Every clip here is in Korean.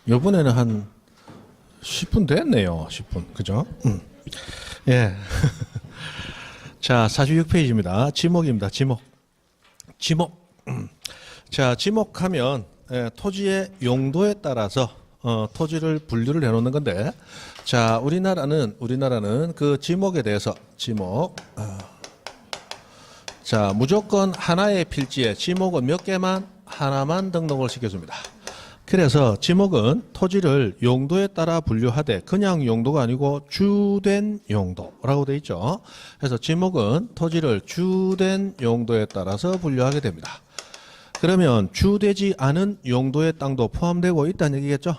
요번에는 한 10분 됐네요. 10분. 그죠? 예. 자, 46페이지입니다. 지목입니다. 지목. 지목. 자, 지목하면 토지의 용도에 따라서 토지를 분류를 해 놓는 건데, 자, 우리나라는 그 지목에 대해서 자, 무조건 하나의 필지에 지목은 몇 개만 하나만 등록을 시켜줍니다. 그래서 지목은 토지를 용도에 따라 분류하되 그냥 용도가 아니고 주된 용도라고 되어 있죠. 그래서 지목은 토지를 주된 용도에 따라서 분류하게 됩니다. 그러면 주되지 않은 용도의 땅도 포함되고 있다는 얘기겠죠.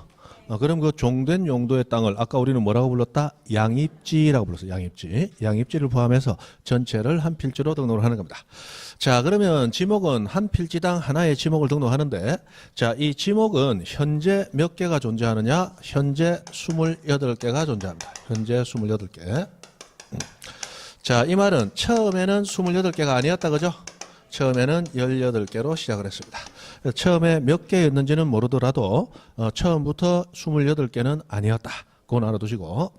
그럼 그 종된 용도의 땅을 아까 우리는 뭐라고 불렀다? 양입지라고 불렀어요. 양입지. 양입지를 포함해서 전체를 한 필지로 등록을 하는 겁니다. 자, 그러면 지목은 한 필지당 하나의 지목을 등록하는데, 자, 이 지목은 현재 몇 개가 존재하느냐? 현재 28개가 존재합니다. 현재 28개. 자, 이 말은 처음에는 28개가 아니었다, 그죠? 처음에는 18개로 시작을 했습니다. 처음에 몇 개였는지는 모르더라도 처음부터 28개는 아니었다. 그건 알아두시고.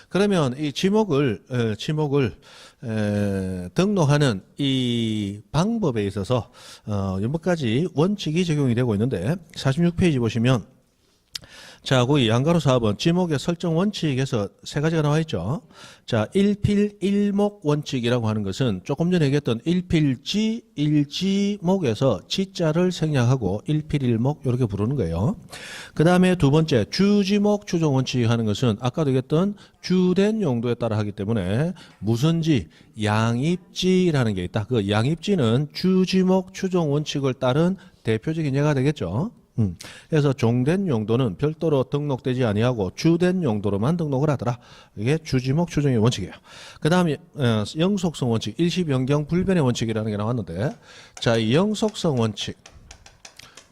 그러면 이 지목을 등록하는 이 방법에 있어서 몇 가지 원칙이 적용이 되고 있는데 46페이지 보시면 자, 거기 양가로 4번 지목의 설정 원칙에서 세 가지가 나와 있죠. 자, 일필일목 원칙이라고 하는 것은 조금 전에 얘기했던 일필지, 일지목에서 지자를 생략하고 일필일목 이렇게 부르는 거예요. 그 다음에 두 번째 주지목 추종 원칙 하는 것은 아까도 얘기했던 주된 용도에 따라 하기 때문에 무슨지 양입지라는 게 있다. 그 양입지는 주지목 추종 원칙을 따른 대표적인 예가 되겠죠. 그래서 종된 용도는 별도로 등록되지 아니하고 주된 용도로만 등록을 하더라. 이게 주지목 추정의 원칙이에요. 그 다음에 영속성 원칙, 일시 변경 불변의 원칙이라는 게 나왔는데, 자, 이 영속성 원칙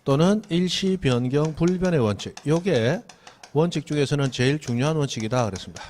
또는 일시 변경 불변의 원칙, 요게 원칙 중에서는 제일 중요한 원칙이다 그랬습니다.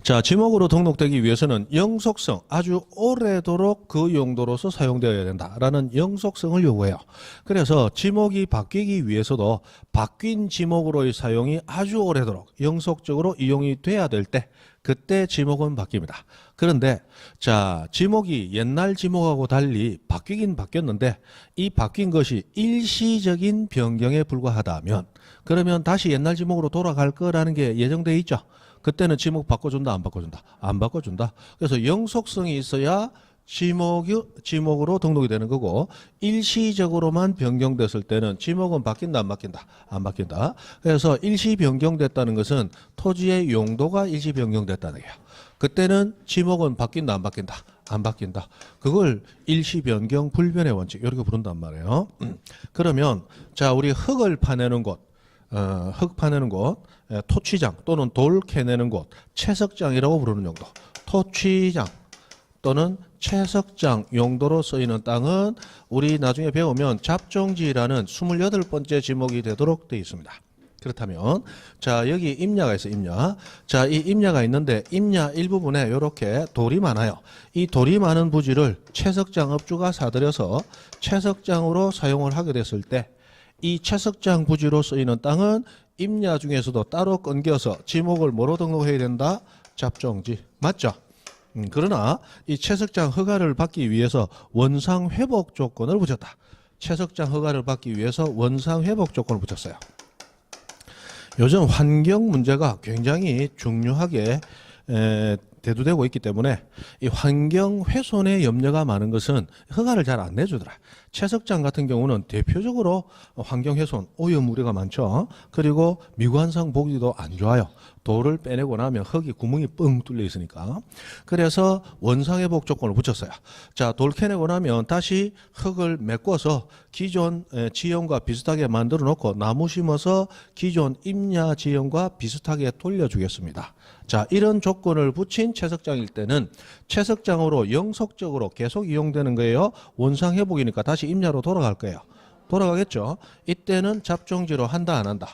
자, 지목으로 등록되기 위해서는 영속성, 아주 오래도록 그 용도로서 사용되어야 된다라는 영속성을 요구해요. 그래서 지목이 바뀌기 위해서도 바뀐 지목으로의 사용이 아주 오래도록 영속적으로 이용이 돼야 될 때, 그때 지목은 바뀝니다. 그런데 자, 지목이 옛날 지목하고 달리 바뀌긴 바뀌었는데 이 바뀐 것이 일시적인 변경에 불과하다면, 그러면 다시 옛날 지목으로 돌아갈 거라는 게 예정돼 있죠. 그때는 지목 바꿔준다, 안 바꿔준다? 안 바꿔준다. 그래서 영속성이 있어야 지목으로 등록이 되는 거고, 일시적으로만 변경됐을 때는 지목은 바뀐다, 안 바뀐다? 안 바뀐다. 그래서 일시 변경됐다는 것은 토지의 용도가 일시 변경됐다는 거예요. 그때는 지목은 바뀐다, 안 바뀐다? 안 바뀐다. 그걸 일시 변경 불변의 원칙, 이렇게 부른단 말이에요. 그러면 자, 우리 흙을 파내는 곳, 흙 파내는 곳, 토취장 또는 돌 캐내는 곳, 채석장이라고 부르는 용도. 토취장 또는 채석장 용도로 쓰이는 땅은 우리 나중에 배우면 잡종지라는 28번째 지목이 되도록 되어 있습니다. 그렇다면 자, 여기 임야가 있어요. 임야. 자, 이 임야가 있는데 임야 일부분에 이렇게 돌이 많아요. 이 돌이 많은 부지를 채석장 업주가 사들여서 채석장으로 사용을 하게 됐을 때, 이 채석장 부지로 쓰이는 땅은 임야 중에서도 따로 끊겨서 지목을 뭐로 등록해야 된다? 잡종지. 맞죠? 그러나 이 채석장 허가를 받기 위해서 원상 회복 조건을 붙였다. 채석장 허가를 받기 위해서 원상 회복 조건을 붙였어요. 요즘 환경 문제가 굉장히 중요하게 대두되고 있기 때문에 이 환경 훼손의 염려가 많은 것은 허가를 잘 안 내주더라. 채석장 같은 경우는 대표적으로 환경 훼손, 오염 우려가 많죠. 그리고 미관상 보기도 안 좋아요. 돌을 빼내고 나면 흙이 구멍이 뻥 뚫려 있으니까. 그래서 원상회복 조건을 붙였어요. 자, 돌 캐내고 나면 다시 흙을 메꿔서 기존 지형과 비슷하게 만들어 놓고 나무 심어서 기존 임야 지형과 비슷하게 돌려주겠습니다. 자, 이런 조건을 붙인 채석장일 때는 채석장으로 영속적으로 계속 이용되는 거예요. 원상회복이니까 다시 임야로 돌아갈 거예요. 돌아가겠죠. 이때는 잡종지로 한다, 안 한다?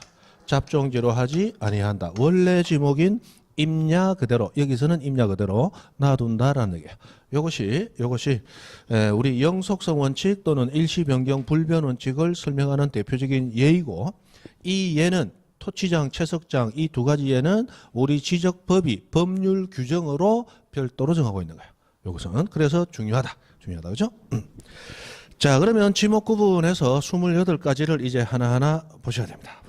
잡종지로 하지 아니한다. 원래 지목인 임야 그대로, 여기서는 임야 그대로 놔둔다라는 얘기예요. 요것이 우리 영속성 원칙 또는 일시 변경 불변 원칙을 설명하는 대표적인 예이고, 이 예는 토지장, 채석장 이 두 가지 예는 우리 지적법이 법률 규정으로 별도로 정하고 있는 거예요. 요것은 그래서 중요하다, 그죠? 자, 그러면 지목 구분해서 28가지를 이제 하나하나 보셔야 됩니다.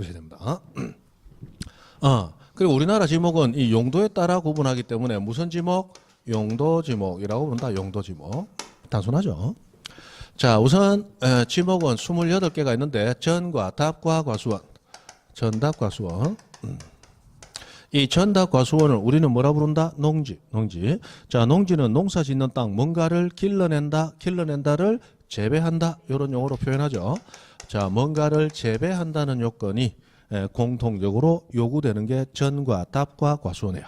그리고 우리나라 지목은 이 용도에 따라 구분하기 때문에 무슨 지목? 용도 지목이라고 부른다. 용도 지목. 단순하죠. 자, 우선 지목은 28개가 있는데 전과 답과 과수원. 전답 과수원. 이 전답 과수원을 우리는 뭐라 부른다? 농지. 자, 농지는 농사 짓는 땅, 뭔가를 길러낸다를 재배한다. 이런 용어로 표현하죠. 자, 뭔가를 재배한다는 요건이 공통적으로 요구되는 게 전과 답과 과수원이에요.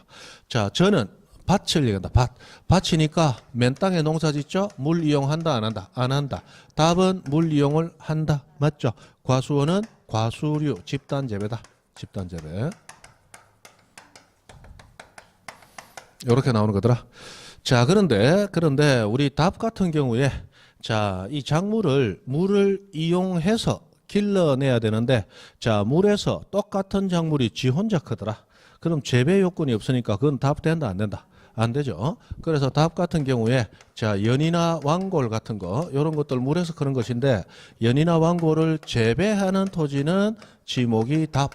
자, 전은 밭을 얘기한다. 밭이니까 맨 땅에 농사 짓죠? 물 이용한다, 안 한다? 안 한다. 답은 물 이용을 한다. 맞죠? 과수원은 과수류, 집단 재배다. 집단 재배. 이렇게 나오는 거더라. 자, 그런데 우리 답 같은 경우에 자, 이 물을 이용해서 길러내야 되는데, 자, 물에서 똑같은 작물이 지 혼자 크더라. 그럼 재배 요건이 없으니까 그건 답 된다, 안 된다? 안 되죠. 그래서 답 같은 경우에 자, 연이나 왕골 같은 거 이런 것들 물에서 크는 것인데, 연이나 왕골을 재배하는 토지는 지목이 답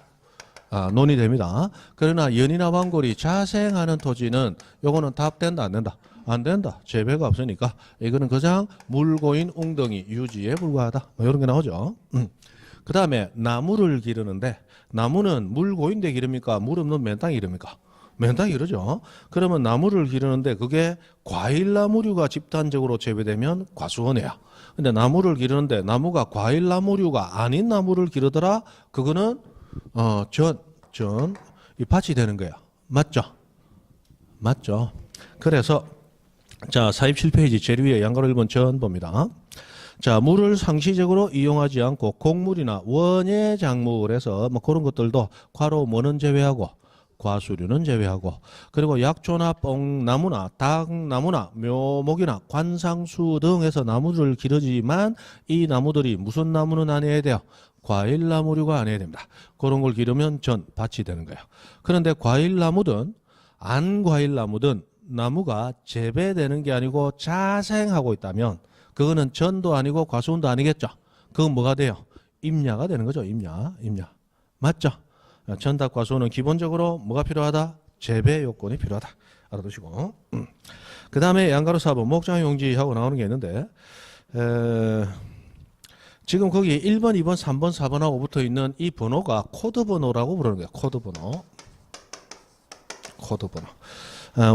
논의됩니다. 그러나 연이나 왕골이 자생하는 토지는 요거는 답 된다, 안 된다? 안 된다. 재배가 없으니까 이거는 그냥 물고인 웅덩이 유지에 불과하다. 뭐 이런 게 나오죠. 그 다음에 나무를 기르는데, 나무는 물고인데 기릅니까? 물 없는 맨 땅에 기릅니까? 맨 땅에 기르죠. 그러면 나무를 기르는데 그게 과일나무류가 집단적으로 재배되면 과수원이야. 근데 나무를 기르는데 나무가 과일나무류가 아닌 나무를 기르더라. 그거는 이 밭이 되는 거야. 맞죠? 그래서 자, 47페이지 제일 위에 양가로 1번 전 봅니다. 자, 물을 상시적으로 이용하지 않고 곡물이나 원예 작물에서 뭐 그런 것들도 과로 뭐는 제외하고 과수류는 제외하고, 그리고 약초나 뽕나무나 닭나무나 묘목이나 관상수 등에서 나무를 기르지만 이 나무들이 무슨 나무는 아니어야 돼요? 과일나무류가 아니어야 됩니다. 그런 걸 기르면 전 밭이 되는 거예요. 그런데 과일나무든 안 과일나무든 나무가 재배되는 게 아니고 자생하고 있다면 그거는 전도 아니고 과수원도 아니겠죠. 그건 뭐가 돼요? 임야가 되는 거죠. 임야. 맞죠? 전답 과수원은 기본적으로 뭐가 필요하다? 재배 요건이 필요하다. 알아두시고. 그 다음에 양가로 4번 목장용지하고 나오는 게 있는데, 지금 거기 1번, 2번, 3번, 4번하고 붙어 있는 이 번호가 코드 번호라고 부르는 거예요. 코드 번호.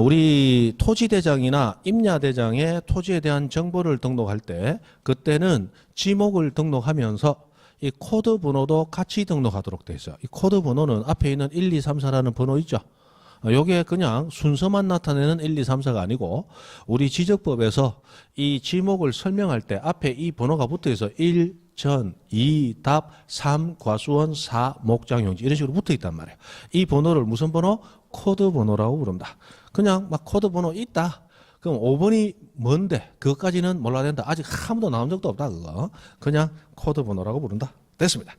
우리 토지대장이나 임야대장에 토지에 대한 정보를 등록할 때 그때는 지목을 등록하면서 이 코드 번호도 같이 등록하도록 돼 있어요. 이 코드 번호는 앞에 있는 1, 2, 3, 4라는 번호 있죠. 요게 그냥 순서만 나타내는 1, 2, 3, 4가 아니고 우리 지적법에서 이 지목을 설명할 때 앞에 이 번호가 붙어 있어. 1, 전, 2, 답, 3, 과수원, 4, 목장용지 이런 식으로 붙어 있단 말이에요. 이 번호를 무슨 번호? 코드 번호라고 부른다. 그냥 막 코드 번호 있다. 그럼 5번이 뭔데? 그것까지는 몰라야 된다. 아직 아무도 나온 적도 없다. 그거. 그냥 코드 번호라고 부른다. 됐습니다.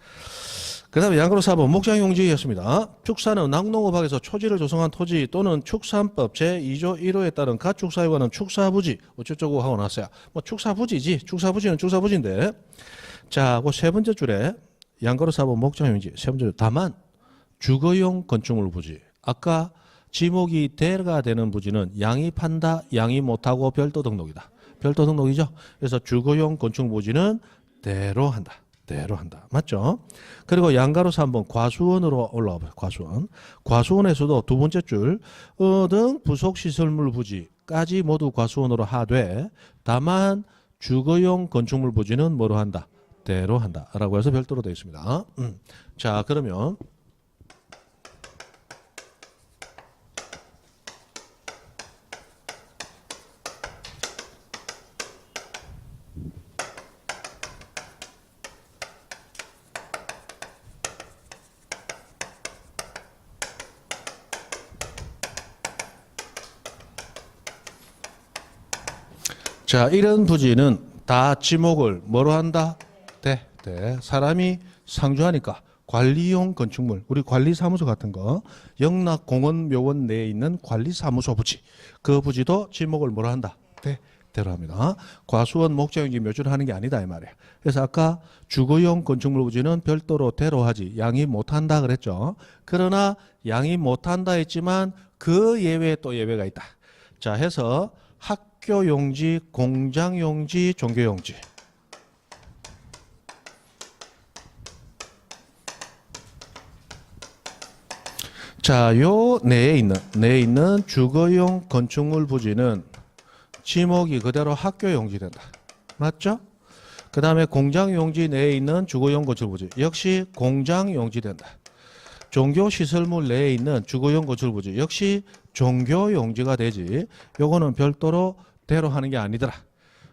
그 다음에 양가로 4번 목장용지였습니다. 축사는 낙농업학에서 초지를 조성한 토지 또는 축산법 제2조 1호에 따른 가축사유관은 축사부지 어쩌고 하고 나왔어요. 뭐 축사부지지. 축사부지는 축사부지인데, 자, 그 세 번째 줄에 양가로 4번 목장용지 세 번째 줄 다만 주거용 건축물 부지. 아까 지목이 대가 되는 부지는 양입한다, 양입 못하고 별도 등록이다. 별도 등록이죠. 그래서 주거용 건축물 부지는 대로 한다. 맞죠? 그리고 양가로 3번 과수원으로 올라와 봐요. 과수원에서도 두 번째 줄 등 부속시설물 부지까지 모두 과수원으로 하되 다만 주거용 건축물 부지는 뭐로 한다? 대로 한다. 라고 해서 별도로 되어 있습니다. 자, 그러면 자, 이런 부지는 다 지목을 뭐로 한다? 사람이 상주하니까 관리용 건축물, 우리 관리사무소 같은 거, 영락공원묘원 내에 있는 관리사무소 부지, 그 부지도 지목을 뭐로 한다? 대로 합니다. 과수원 목적용지 묘지를 하는 게 아니다 이 말이에요. 그래서 아까 주거용 건축물 부지는 별도로 대로 하지 양이 못한다 그랬죠. 그러나 양이 못한다 했지만 그 예외에 또 예외가 있다. 자, 해서 학교용지, 공장용지, 종교용지. 자, 요 내에 있는 주거용 건축물 부지는 지목이 그대로 학교용지 된다. 맞죠? 그 다음에 공장용지 내에 있는 주거용 건축물 부지 역시 공장용지 된다. 종교시설물 내에 있는 주거용 건축물 부지 역시 종교용지가 되지. 요거는 별도로 대로 하는 게 아니더라.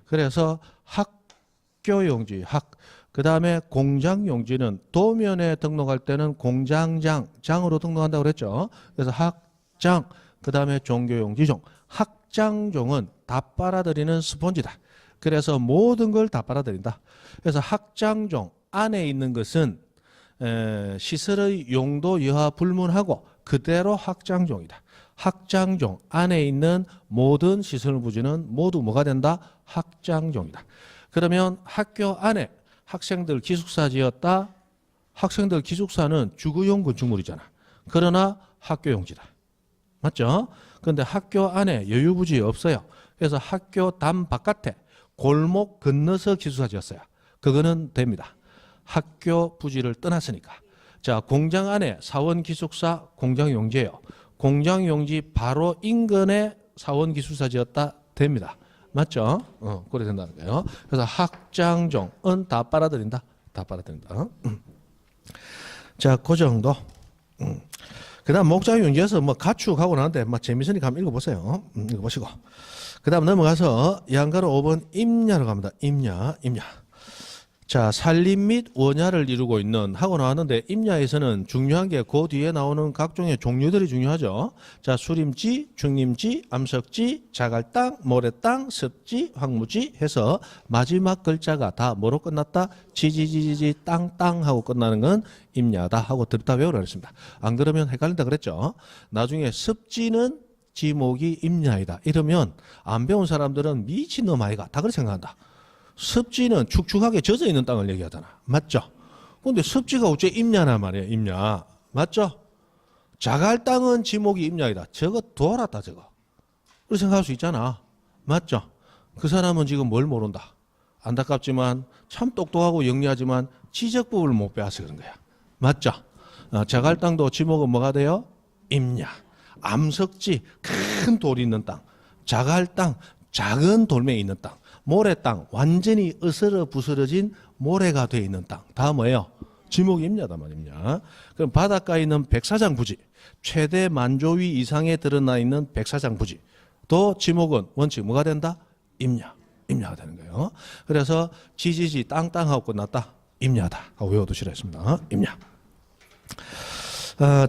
그래서 학교용지, 그 다음에 공장용지는 도면에 등록할 때는 장으로 등록한다고 그랬죠. 그래서 학장, 그 다음에 종교용지종. 학장종은 다 빨아들이는 스폰지다. 그래서 모든 걸 다 빨아들인다. 그래서 학장종 안에 있는 것은 시설의 용도 여하 불문하고 그대로 학장종이다. 학장종 안에 있는 모든 시설 부지는 모두 뭐가 된다? 학장종이다. 그러면 학교 안에 학생들 기숙사 지었다. 학생들 기숙사는 주거용 건축물이잖아. 그러나 학교용지다. 맞죠? 그런데 학교 안에 여유부지 없어요. 그래서 학교 담 바깥에 골목 건너서 기숙사 지었어요. 그거는 됩니다. 학교 부지를 떠났으니까. 자, 공장 안에 사원 기숙사 공장용지예요. 공장용지 바로 인근에 사원 기숙사 지었다. 됩니다. 맞죠? 그래 된다는 거예요. 그래서 학장종은 다 빨아들인다. 다 빨아들인다. 자, 그 정도. 그 다음 목장용지에서 뭐 가축하고 나는데 막 재밌으니까 한번 읽어보세요. 읽어보시고. 그 다음 넘어가서 양가로 5번 임야로 갑니다. 임야. 자, 산림 및 원야를 이루고 있는 하고 나왔는데 임야에서는 중요한 게 그 뒤에 나오는 각종의 종류들이 중요하죠. 자, 수림지, 중림지, 암석지, 자갈땅, 모래땅, 습지, 황무지 해서 마지막 글자가 다 뭐로 끝났다? 지지지지지 땅땅 하고 끝나는 건 임야다 하고 듣다 외우라 그랬습니다. 안 그러면 헷갈린다 그랬죠. 나중에 습지는 지목이 임야이다. 이러면 안 배운 사람들은 미친놈 아이가 다 그렇게 생각한다. 습지는 축축하게 젖어 있는 땅을 얘기하잖아. 맞죠? 근데 습지가 어째 임야나 말이야, 임야. 맞죠? 자갈 땅은 지목이 임야이다. 저거 돌았다, 저거. 그렇게 생각할 수 있잖아. 맞죠? 그 사람은 지금 뭘 모른다. 안타깝지만 참 똑똑하고 영리하지만 지적법을 못 배워서 그런 거야. 맞죠? 자갈 땅도 지목은 뭐가 돼요? 임야. 암석지, 큰 돌이 있는 땅. 자갈 땅, 작은 돌멩이 있는 땅. 모래 땅, 완전히 으스러 부스러진 모래가 되어 있는 땅. 다 뭐예요? 지목이 임야다 말입니다. 그럼 바닷가에 있는 백사장 부지, 최대 만조위 이상에 드러나 있는 백사장 부지. 또 지목은 원칙 뭐가 된다? 임야가 되는 거예요. 그래서 지지지 땅땅하고 끝났다. 임야다 하고 외워두시라 했습니다. 임야.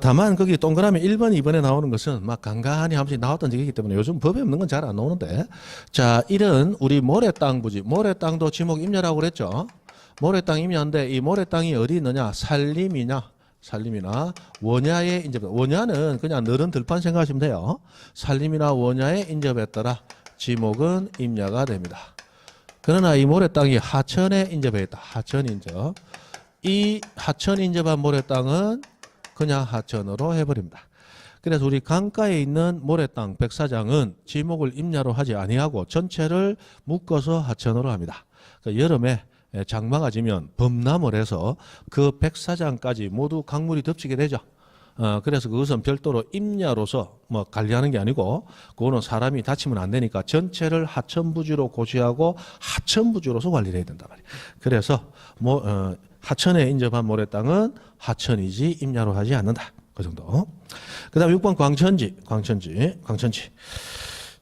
다만 거기 동그라미 1번, 2번에 나오는 것은 막 간간히 한 번씩 나왔던 얘기이기 때문에 요즘 법에 없는 건 잘 안 나오는데, 자, 이런 우리 모래땅 부지, 모래땅도 지목 임야라고 그랬죠. 모래땅 임야인데 이 모래땅이 어디 있느냐? 산림이나 원야에 인접. 원야는 그냥 너른 들판 생각하시면 돼요. 산림이나 원야에 인접에 따라 지목은 임야가 됩니다. 그러나 이 모래땅이 하천에 인접해 있다. 하천 인접. 이 하천 인접한 모래땅은 그냥 하천으로 해버립니다. 그래서 우리 강가에 있는 모래땅 백사장은 지목을 임야로 하지 아니하고 전체를 묶어서 하천으로 합니다. 그러니까 여름에 장마가 지면 범람을 해서 그 백사장까지 모두 강물이 덮치게 되죠. 그래서 그것은 별도로 임야로서 뭐 관리하는 게 아니고 그거는 사람이 다치면 안 되니까 전체를 하천부지로 고시하고 하천부지로서 관리를 해야 된단 말이에요. 그래서 하천에 인접한 모래땅은 하천이지 임야로 하지 않는다. 그 정도. 그 다음 6번 광천지.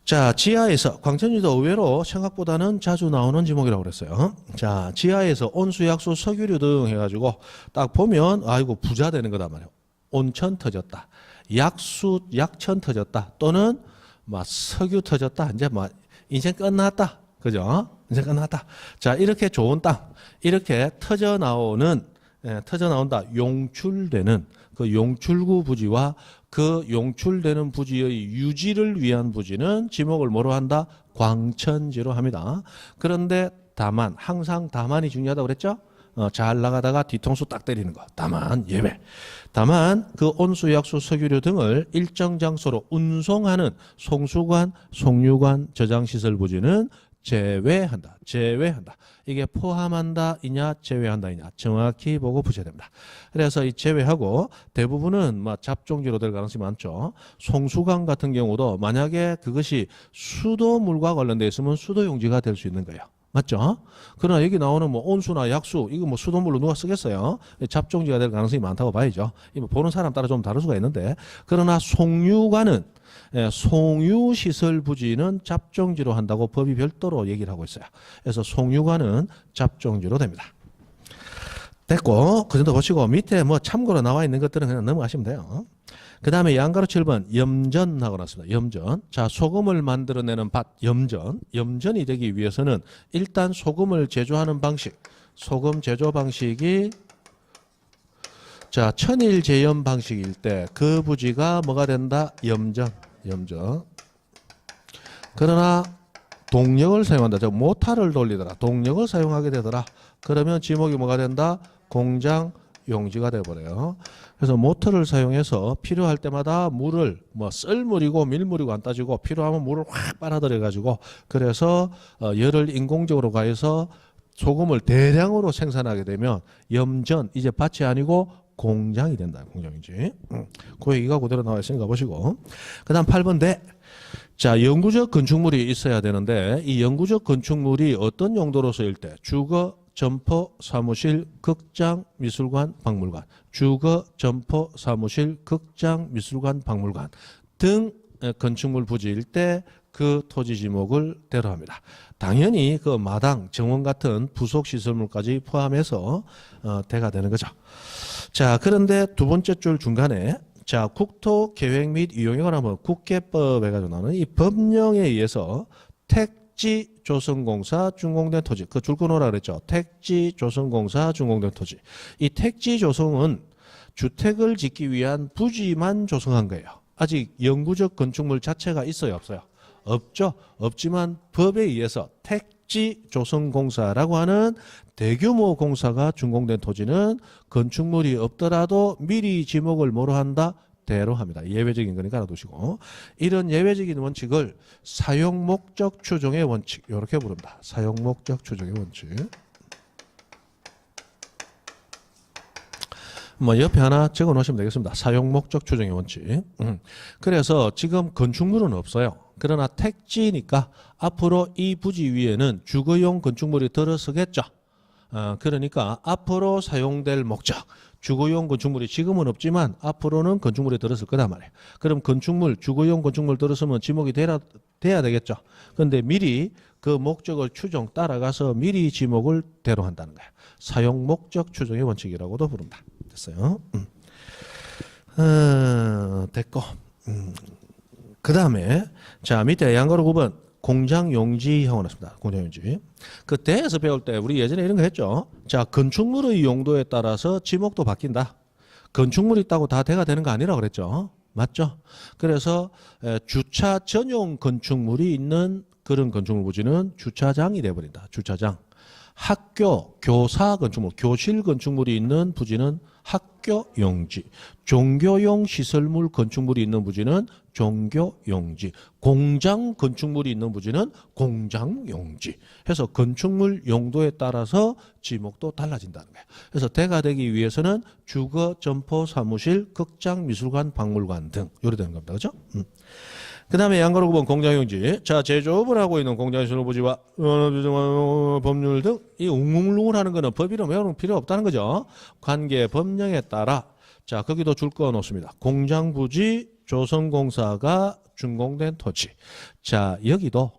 자, 지하에서, 광천지도 의외로 생각보다는 자주 나오는 지목이라고 그랬어요. 자, 지하에서 온수, 약수, 석유류 등 해가지고 딱 보면, 아이고, 부자 되는 거단 말이에요. 온천 터졌다. 약천 터졌다. 또는 석유 터졌다. 이제 인생 끝났다. 그죠? 이제 끝났다. 자, 이렇게 좋은 땅, 이렇게 터져 나온다. 용출되는 그 용출구 부지와 그 용출되는 부지의 유지를 위한 부지는 지목을 뭐로 한다? 광천지로 합니다. 그런데 다만, 항상 다만이 중요하다고 그랬죠? 잘 나가다가 뒤통수 딱 때리는 거. 다만 예외. 다만 그 온수, 약수, 석유류 등을 일정 장소로 운송하는 송수관, 송유관, 저장시설 부지는 제외한다. 이게 포함한다 이냐 제외한다 이냐 정확히 보고 보셔야 됩니다. 그래서 이 제외하고 대부분은 잡종지로 될 가능성이 많죠. 송수관 같은 경우도 만약에 그것이 수도물과 관련돼 있으면 수도용지가 될 수 있는 거예요. 맞죠? 그러나 여기 나오는 온수나 약수 이거 수도물로 누가 쓰겠어요? 잡종지가 될 가능성이 많다고 봐야죠. 보는 사람 따라 좀 다를 수가 있는데, 그러나 송유관은 송유시설 부지는 잡종지로 한다고 법이 별도로 얘기를 하고 있어요. 그래서 송유관은 잡종지로 됩니다. 됐고, 그 정도 보시고 밑에 참고로 나와 있는 것들은 그냥 넘어가시면 돼요. 그 다음에 양가로 7번 염전하고 났습니다. 염전. 자, 소금을 만들어내는 밭, 염전. 염전이 되기 위해서는 일단 소금을 제조하는 방식, 소금 제조 방식이 자, 천일 제염 방식일 때 그 부지가 뭐가 된다? 염전. 그러나 동력을 사용한다. 즉 모타를 돌리더라. 동력을 사용하게 되더라. 그러면 지목이 뭐가 된다? 공장 용지가 되어버려요. 그래서 모터를 사용해서 필요할 때마다 물을 썰물이고 밀물이고 안 따지고 필요하면 물을 확 빨아들여 가지고 그래서 열을 인공적으로 가해서 소금을 대량으로 생산하게 되면 염전, 이제 밭이 아니고 공장이 된다. 공장이지. 그 얘기가 그대로 나와 있으니까 보시고. 그 다음 8번 대. 자, 영구적 건축물이 있어야 되는데 이 영구적 건축물이 어떤 용도로 쓰일 때? 주거, 점포, 사무실, 극장, 미술관, 박물관. 주거, 점포, 사무실, 극장, 미술관, 박물관 등 건축물 부지일 때 그 토지 지목을 대로합니다. 당연히 그 마당, 정원 같은 부속 시설물까지 포함해서 대가 되는 거죠. 자, 그런데 두 번째 줄 중간에 자, 국토계획 및 이용에 관한 국계법에 가지고 나오는 이 법령에 의해서 택지 조성공사 준공된 토지, 그 줄 끊어라 그랬죠. 택지 조성공사 준공된 토지. 이 택지 조성은 주택을 짓기 위한 부지만 조성한 거예요. 아직 영구적 건축물 자체가 있어요, 없어요? 없죠. 없지만 법에 의해서 택지 조성공사라고 하는 대규모 공사가 준공된 토지는 건축물이 없더라도 미리 지목을 뭐로 한다? 대로 합니다. 예외적인 거니까 알아두시고, 이런 예외적인 원칙을 사용 목적 추정의 원칙 이렇게 부릅니다. 사용 목적 추정의 원칙. 옆에 하나 적어 놓으시면 되겠습니다. 사용 목적 추정의 원칙. 그래서 지금 건축물은 없어요. 그러나 택지니까 앞으로 이 부지 위에는 주거용 건축물이 들어서겠죠. 그러니까 앞으로 사용될 목적, 주거용 건축물이 지금은 없지만 앞으로는 건축물이 들었을 거단 말이에요. 그럼 건축물, 주거용 건축물 들었으면 지목이 돼야 되겠죠. 그런데 미리 그 목적을 추정 따라가서 미리 지목을 대로한다는 거예요. 사용 목적 추정의 원칙이라고도 부릅니다. 됐어요. 됐고. 그 다음에 자, 밑에 양가로 9번 공장용지 하고 났습니다. 공장용지. 그 대에서 배울 때 우리 예전에 이런 거 했죠. 자, 건축물의 용도에 따라서 지목도 바뀐다. 건축물이 있다고 다 대가 되는 거 아니라 그랬죠. 맞죠? 그래서 주차 전용 건축물이 있는 그런 건축물 부지는 주차장이 돼버린다. 주차장. 학교, 교사 건축물, 교실 건축물이 있는 부지는 학교용지, 종교용 시설물 건축물이 있는 부지는 종교용지, 공장 건축물이 있는 부지는 공장용지 해서 건축물 용도에 따라서 지목도 달라진다는 거예요. 그래서 대가 되기 위해서는 주거, 점포, 사무실, 극장, 미술관, 박물관 등 요래 되는 겁니다. 그렇죠? 그 다음에 양가로 9번 공장용지. 자, 제조업을 하고 있는 공장시설 부지와 법률 등 이 웅웅웅을 하는 거는 법이로 외우는 필요 없다는 거죠. 관계 법령에 따라 자, 거기도 줄 거 놓습니다. 공장 부지 조성공사가 준공된 토지. 자, 여기도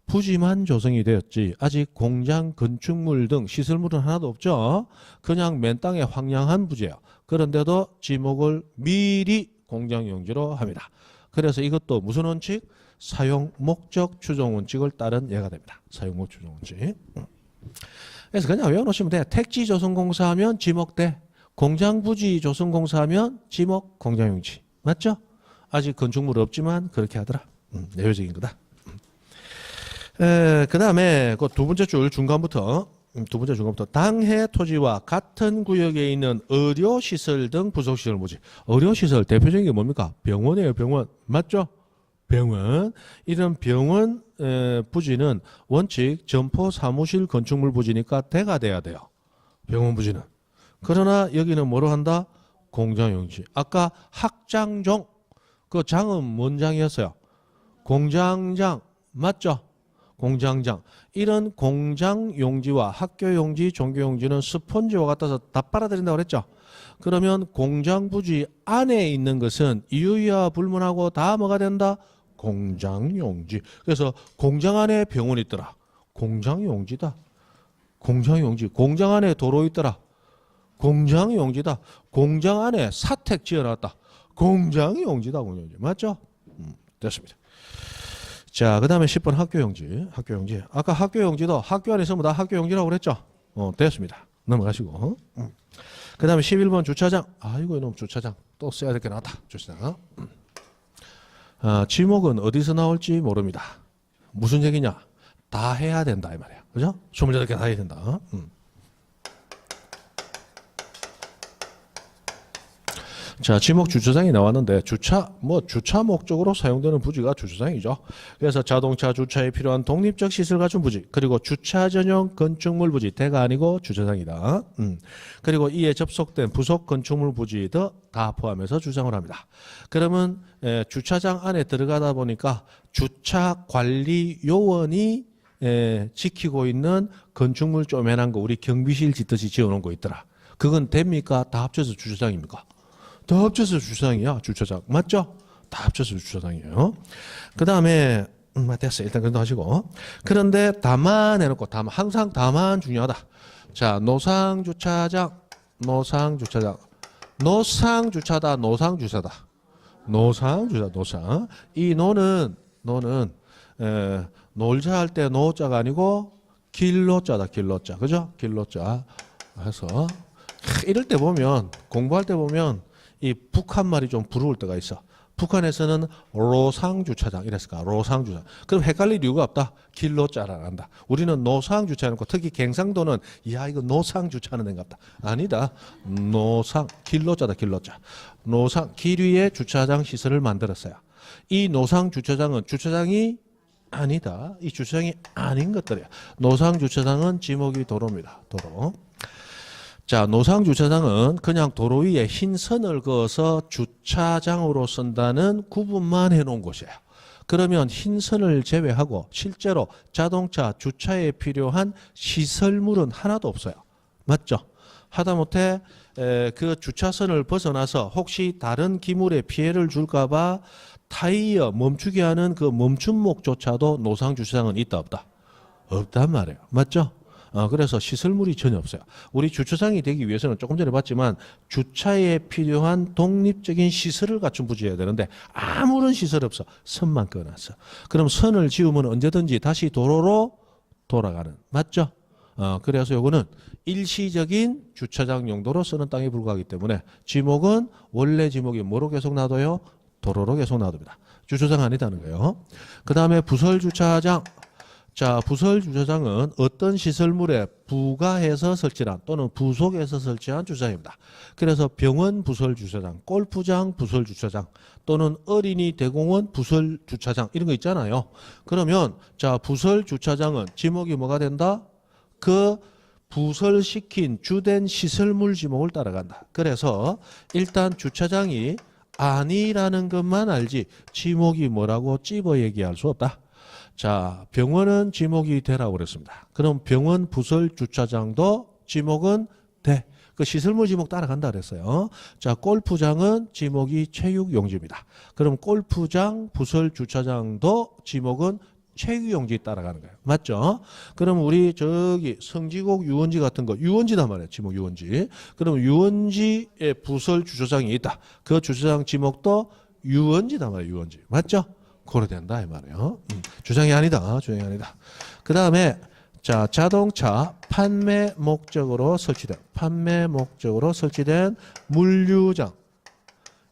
부지만 조성이 되었지 아직 공장 건축물 등 시설물은 하나도 없죠. 그냥 맨 땅에 황량한 부지예요. 그런데도 지목을 미리 공장용지로 합니다. 그래서 이것도 무슨 원칙? 사용 목적 추정 원칙을 따른 예가 됩니다. 사용 목적 추정 원칙. 그래서 그냥 외워놓으시면 돼요. 택지 조성공사 하면 지목대, 공장 부지 조성공사 하면 지목 공장용지. 맞죠? 아직 건축물 없지만 그렇게 하더라. 내용적인 거다. 그 다음에 그 두 번째 줄 중간부터 당해 토지와 같은 구역에 있는 의료시설 등 부속시설 부지. 의료시설 대표적인 게 뭡니까? 병원이에요. 병원. 맞죠? 병원. 이런 병원 부지는 원칙 점포 사무실 건축물 부지니까 대가 돼야 돼요. 병원 부지는. 그러나 여기는 뭐로 한다? 공장용지. 아까 학장종. 그 장은 뭔 장이었어요? 공장장. 맞죠? 공장장. 이런 공장용지와 학교용지, 종교용지는 스펀지와 같아서 다 빨아들인다고 그랬죠? 그러면 공장부지 안에 있는 것은 이유야 불문하고 다 뭐가 된다? 공장용지. 그래서 공장 안에 병원이 있더라. 공장용지다. 공장용지. 공장 안에 도로 있더라. 공장용지다. 공장 안에 사택 지어놨다. 공장용지다. 공장용지. 맞죠? 됐습니다. 자, 그 다음에 10번 학교용지. 학교용지. 아까 학교용지도 학교 안에 있으면 다 학교용지라고 그랬죠? 됐습니다. 넘어가시고. 그 다음에 11번 주차장. 아이고, 이놈 주차장. 또 써야 될 게 나왔다. 주차장. 지목은 어디서 나올지 모릅니다. 무슨 얘기냐? 다 해야 된다. 이 말이야. 그죠? 28개 다 해야 된다. 자, 지목 주차장이 나왔는데 주차 목적으로 사용되는 부지가 주차장이죠. 그래서 자동차 주차에 필요한 독립적 시설 갖춘 부지, 그리고 주차 전용 건축물 부지, 대가 아니고 주차장이다. 그리고 이에 접속된 부속 건축물 부지도 다 포함해서 주장을 합니다. 그러면 주차장 안에 들어가다 보니까 주차 관리 요원이 지키고 있는 건축물 쪼매난 거 우리 경비실 짓듯이 지어놓은 거 있더라. 그건 됩니까? 다 합쳐서 주차장입니까? 다 합쳐서 주차장이야. 주차장. 맞죠? 다 합쳐서 주차장이에요. 그 다음에 됐어요. 일단 그래도 하시고. 그런데 다만 해놓고 항상 다만 중요하다. 자, 노상주차장. 노상주차다. 노상주차. 이 노는 놀자 할 때 노자가 아니고 길로자다. 길로자. 그죠? 길로자. 해서 이럴 때 보면 공부할 때 보면 이 북한 말이 좀 부러울 때가 있어. 북한에서는 로상주차장 이랬을까? 로상주차장. 그럼 헷갈릴 이유가 없다. 길로자라 한다. 우리는 노상주차 해놓고 특히 경상도는 야 이거 노상주차하는 데인가 보다. 아니다. 노상 길로자다. 길로자. 노상 길 위에 주차장 시설을 만들었어요. 이 노상주차장은 주차장이 아니다. 이 주차장이 아닌 것들이야. 노상주차장은 지목이 도로입니다. 도로. 자, 노상주차장은 그냥 도로 위에 흰 선을 그어서 주차장으로 쓴다는 구분만 해놓은 곳이에요. 그러면 흰 선을 제외하고 실제로 자동차 주차에 필요한 시설물은 하나도 없어요. 맞죠? 하다못해 그 주차선을 벗어나서 혹시 다른 기물에 피해를 줄까봐 타이어 멈추게 하는 그 멈춤목조차도 노상주차장은 있다 없다? 없단 말이에요. 맞죠? 그래서 시설물이 전혀 없어요. 우리 주차장이 되기 위해서는 조금 전에 봤지만 주차에 필요한 독립적인 시설을 갖춘 부지여야 되는데 아무런 시설 없어. 선만 꺼놨어. 그럼 선을 지우면 언제든지 다시 도로로 돌아가는. 맞죠? 그래서 요거는 일시적인 주차장 용도로 쓰는 땅에 불과하기 때문에 지목은 원래 지목이 뭐로 계속 놔둬요? 도로로 계속 놔둡니다. 주차장 아니다는 거예요. 그 다음에 부설주차장. 자, 부설주차장은 어떤 시설물에 부가해서 설치한 또는 부속해서 설치한 주차장입니다. 그래서 병원 부설주차장, 골프장 부설주차장 또는 어린이 대공원 부설주차장 이런 거 있잖아요. 그러면 자, 부설주차장은 지목이 뭐가 된다? 그 부설시킨 주된 시설물 지목을 따라간다. 그래서 일단 주차장이 아니라는 것만 알지 지목이 뭐라고 찝어 얘기할 수 없다. 자, 병원은 지목이 되라고 그랬습니다. 그럼 병원 부설 주차장도 지목은 돼. 그 시설물 지목 따라간다 그랬어요. 자, 골프장은 지목이 체육용지입니다. 그럼 골프장 부설 주차장도 지목은 체육용지 따라가는 거예요. 맞죠? 그럼 우리 저기 성지곡 유원지 같은 거 유원지단 말이에요. 지목 유원지. 그럼 유원지에 부설 주차장이 있다. 그 주차장 지목도 유원지단 말이에요. 유원지. 맞죠? 고려된다 이 말이에요. 주장이 아니다. 주장이 아니다. 그 다음에 자 자동차 판매 목적으로 설치된 물류장,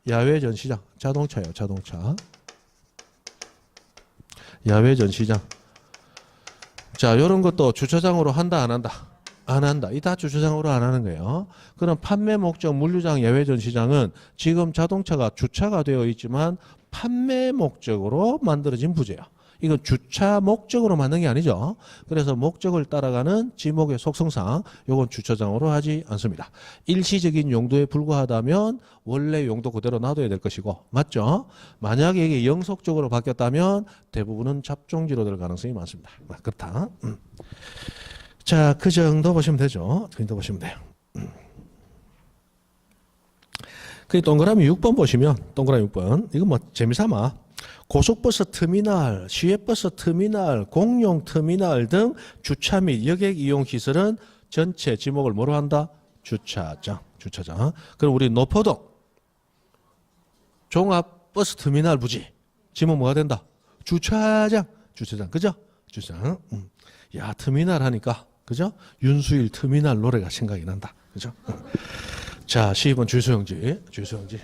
야외 전시장, 자동차요. 자동차 야외 전시장. 자 이런 것도 주차장으로 한다 안 한다? 안 한다. 이 다 주차장으로 안 하는 거예요. 그럼 판매 목적 물류장, 야외 전시장은 지금 자동차가 주차가 되어 있지만 판매 목적으로 만들어진 부재야. 이건 주차 목적으로 만든 게 아니죠. 그래서 목적을 따라가는 지목의 속성상 이건 주차장으로 하지 않습니다. 일시적인 용도에 불과하다면 원래 용도 그대로 놔둬야 될 것이고, 맞죠? 만약에 이게 영속적으로 바뀌었다면 대부분은 잡종지로 될 가능성이 많습니다. 그렇다. 자, 그 정도 보시면 되죠. 그 정도 보시면 돼요. 그 동그라미 6번 보시면, 동그라미 6번. 이거 뭐 재미삼아. 고속버스 터미널, 시외버스 터미널, 공용 터미널 등 주차 및 여객 이용 시설은 전체 지목을 뭐로 한다? 주차장. 주차장. 그럼 우리 노포동 종합버스 터미널 부지 지목 뭐가 된다? 주차장. 주차장. 그죠? 주차장. 야, 터미널 하니까 그죠? 윤수일 터미널 노래가 생각이 난다. 그죠? 자, 12번 주소용지. 주소용지.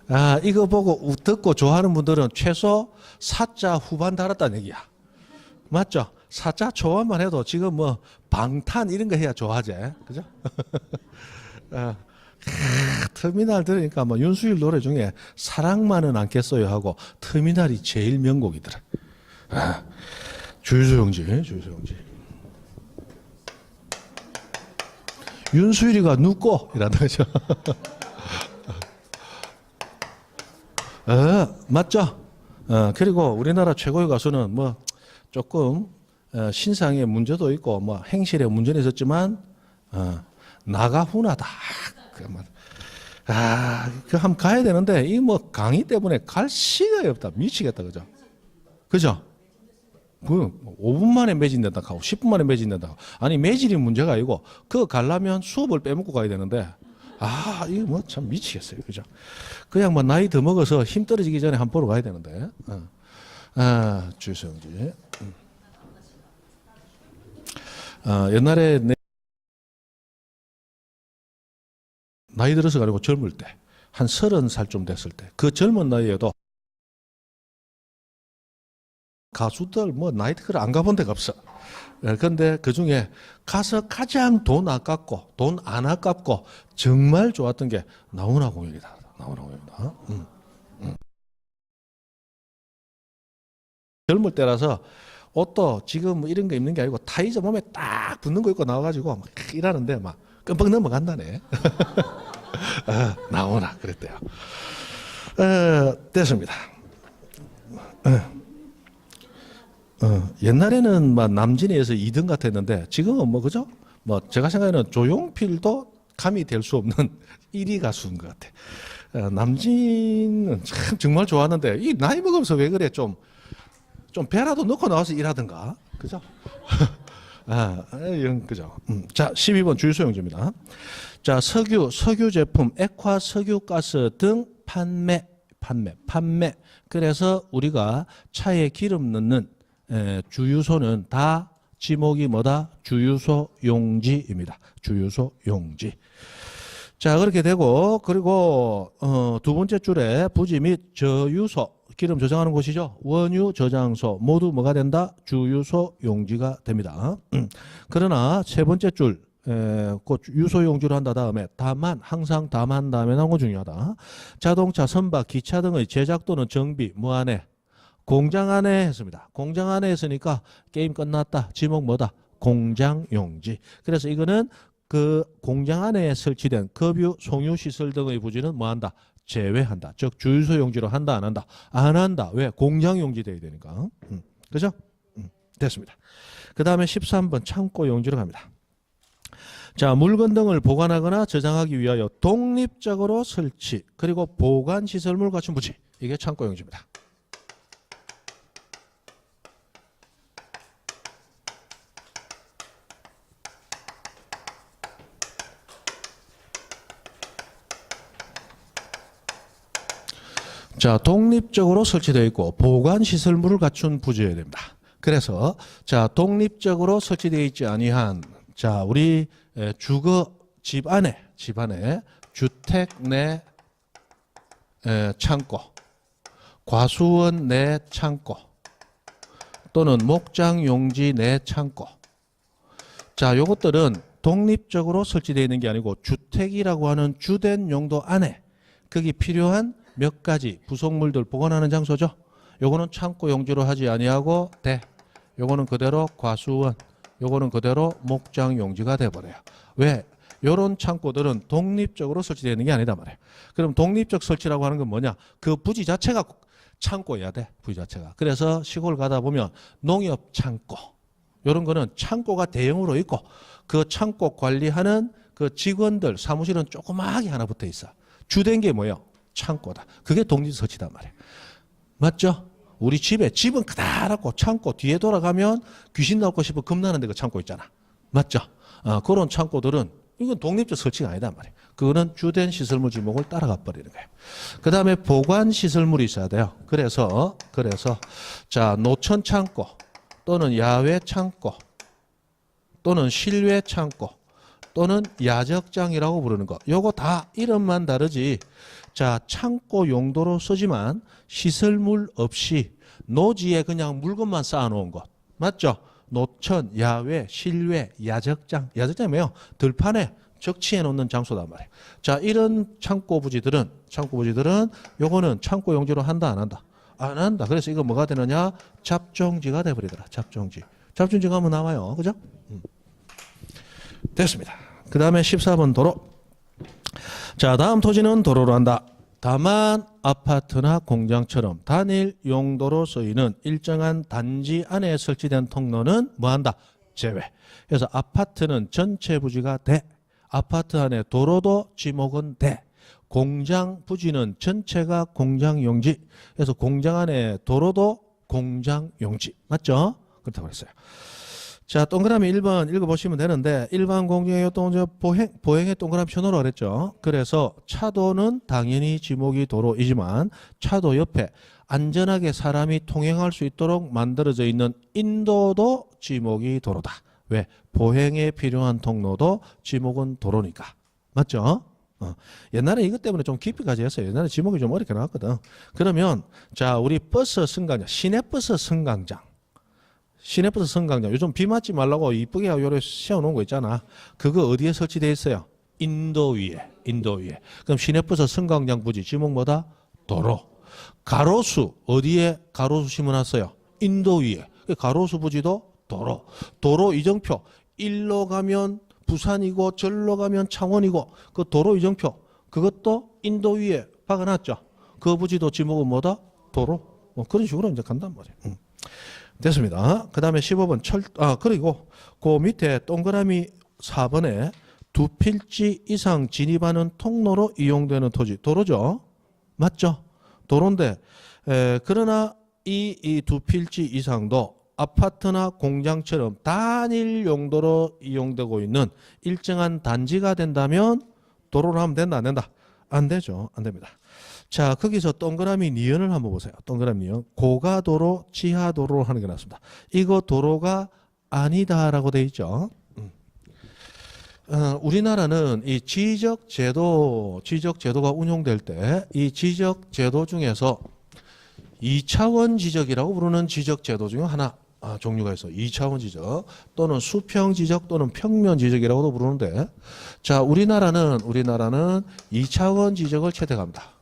아, 이거 보고 듣고 좋아하는 분들은 최소 4자 후반 달았다는 얘기야. 맞죠? 4자 초반만 해도 지금 뭐 방탄 이런 거 해야 좋아하지. 그죠? 터미널 들으니까 뭐 윤수일 노래 중에 사랑만은 않겠어요 하고 터미널이 제일 명곡이더라. 주소용지. 주소용지. 윤수일이가 눕고 이란다 그죠? 맞죠? 그리고 우리나라 최고의 가수는 뭐 조금 신상에 문제도 있고 뭐 행실에 문제는 있었지만 나가훈하다. 그 한번 가야 되는데 이 뭐 강의 때문에 갈 시간이 없다. 미치겠다 그죠? 그죠? 그 5분 만에 매진된다 하고 10분 만에 매진된다 하고 아니 매질이 문제가 아니고 그거 가려면 수업을 빼먹고 가야 되는데 이거 뭐 참 미치겠어요. 그죠? 그냥 뭐 나이 더 먹어서 힘 떨어지기 전에 한 번 보러 가야 되는데. 주성지. 옛날에 나이 들어서 가지고 젊을 때, 한 30살 됐을 때, 그 젊은 나이에도 가수들 뭐 나이트클럽 안 가본 데가 없어. 그런데 그 중에 가서 가장 돈 아깝고 돈 안 아깝고 정말 좋았던 게 나훈아 공연이다. 나훈아 공연이다. 젊을 때라서 옷도 지금 뭐 이런 거 입는 게 아니고 타이저 몸에 딱 붙는 거 입고 나와가지고 막 일하는데 막 끔뻑 넘어간다네. 나훈아 그랬대요. 됐습니다. 옛날에는 막 남진에서 2등 같았는데 지금은 뭐 그죠? 뭐 제가 생각에는 조용필도 감히 될 수 없는 1위 가수인 것 같아. 남진은 참 정말 좋았는데 이 나이 먹으면서 왜 그래 좀 배라도 넣고 나와서 일하든가 그죠? 그죠? 자 12번 주유소용지입니다. 자 석유 제품, 액화 석유가스 등 판매. 그래서 우리가 차에 기름 넣는 주유소는 다 지목이 뭐다? 주유소 용지입니다. 주유소 용지. 자, 그렇게 되고, 그리고, 두 번째 줄에 부지 및 저유소, 기름 저장하는 곳이죠. 원유 저장소, 모두 뭐가 된다? 주유소 용지가 됩니다. 그러나 세 번째 줄, 그 유소 용지로 한다 다음에 항상 다만 다음에 나온 거 중요하다. 자동차, 선박, 기차 등의 제작 또는 정비, 뭐 안에? 공장 안에 했습니다. 공장 안에 했으니까 게임 끝났다. 지목 뭐다? 공장 용지. 그래서 이거는 그 공장 안에 설치된 급유, 송유 시설 등의 부지는 뭐 한다? 제외한다. 즉 주유소 용지로 한다 안 한다? 안 한다. 왜? 공장 용지 돼야 되니까. 그죠? 됐습니다. 그 다음에 13번 창고 용지로 갑니다. 자, 물건 등을 보관하거나 저장하기 위하여 독립적으로 설치 그리고 보관 시설물 갖춘 부지. 이게 창고 용지입니다. 자, 독립적으로 설치되어 있고 보관 시설물을 갖춘 부지여야 됩니다. 그래서 자, 독립적으로 설치되어 있지 아니한 자, 우리 주거 집 안에 주택 내 창고, 과수원 내 창고 또는 목장 용지 내 창고. 자, 요것들은 독립적으로 설치되어 있는 게 아니고 주택이라고 하는 주된 용도 안에 거기 필요한 몇 가지 부속물들 보관하는 장소죠. 요거는 창고 용지로 하지 아니하고 요거는 그대로 과수원, 요거는 그대로 목장 용지가 돼버려요. 왜? 요런 창고들은 독립적으로 설치되어 있는 게 아니다 말이에요. 그럼 독립적 설치라고 하는 건 뭐냐? 그 부지 자체가 창고여야 돼. 부지 자체가. 그래서 시골 가다 보면 농협 창고 요런 거는 창고가 대형으로 있고 그 창고 관리하는 그 직원들 사무실은 조그마하게 하나 붙어 있어. 주된 게 뭐예요? 창고다. 그게 독립설치단 말이에요. 맞죠? 우리 집은 크다랗고 창고 뒤에 돌아가면 귀신 나올까 싶어 겁나는데 그 창고 있잖아. 맞죠? 그런 창고들은 이건 독립적 설치가 아니단 말이에요. 그거는 주된 시설물 지목을 따라가 버리는 거예요. 그 다음에 보관 시설물이 있어야 돼요. 그래서 자, 노천 창고 또는 야외 창고 또는 실외 창고 또는 야적장이라고 부르는 거. 요거 다 이름만 다르지. 자, 창고 용도로 쓰지만 시설물 없이 노지에 그냥 물건만 쌓아놓은 것. 맞죠? 노천, 야외, 실외, 야적장. 야적장이 뭐예요? 들판에 적치해 놓는 장소단 말이에요. 자, 이런 창고 부지들은 요거는 창고 용지로 한다, 안 한다? 안 한다. 그래서 이거 뭐가 되느냐? 잡종지가 돼버리더라. 잡종지 가면 나와요. 그죠? 됐습니다. 그 다음에 14번 도로. 자, 다음 토지는 도로로 한다. 다만 아파트나 공장처럼 단일 용도로 쓰이는 일정한 단지 안에 설치된 통로는 뭐한다? 제외. 그래서 아파트는 전체 부지가 돼. 아파트 안에 도로도 지목은 돼. 공장 부지는 전체가 공장 용지. 그래서 공장 안에 도로도 공장 용지. 맞죠? 그렇다고 그랬어요. 자, 동그라미 1번 읽어보시면 되는데 일반 공정의 보행의 동그라미 신호로 그랬죠. 그래서 차도는 당연히 지목이 도로이지만 차도 옆에 안전하게 사람이 통행할 수 있도록 만들어져 있는 인도도 지목이 도로다. 왜? 보행에 필요한 통로도 지목은 도로니까. 맞죠? 옛날에 이것 때문에 좀 깊이까지 했어요. 옛날에 지목이 좀 어렵게 나왔거든. 그러면 자, 우리 버스 승강장, 시내버스 승강장. 요즘 비 맞지 말라고 이쁘게 요래 세워놓은 거 있잖아. 그거 어디에 설치되어 있어요? 인도 위에. 그럼 시내버스 승강장 부지 지목 뭐다? 도로. 가로수 어디에 가로수 심어놨어요? 인도 위에. 가로수 부지도 도로. 도로 이정표 일로 가면 부산이고 절로 가면 창원이고 그 도로 이정표 그것도 인도 위에 박아놨죠. 그 부지도 지목은 뭐다? 도로. 그런 식으로 이제 간단 말이에요. 됐습니다. 그 다음에 15번 그리고 그 밑에 동그라미 4번에 두 필지 이상 진입하는 통로로 이용되는 토지. 도로죠? 맞죠? 도로인데 그러나 이 두 필지 이상도 아파트나 공장처럼 단일 용도로 이용되고 있는 일정한 단지가 된다면 도로로 하면 된다, 안 된다? 안 되죠. 안 됩니다. 자, 거기서 동그라미 니은을 한번 보세요. 동그라미 니은. 고가도로, 지하도로 하는 게 낫습니다. 이거 도로가 아니다라고 돼 있죠. 우리나라는 이 지적제도가 운용될 때 이 지적제도 중에서 2차원 지적이라고 부르는 지적제도 중에 하나 종류가 있어. 2차원 지적 또는 수평 지적 또는 평면 지적이라고도 부르는데 자, 우리나라는 2차원 지적을 채택합니다.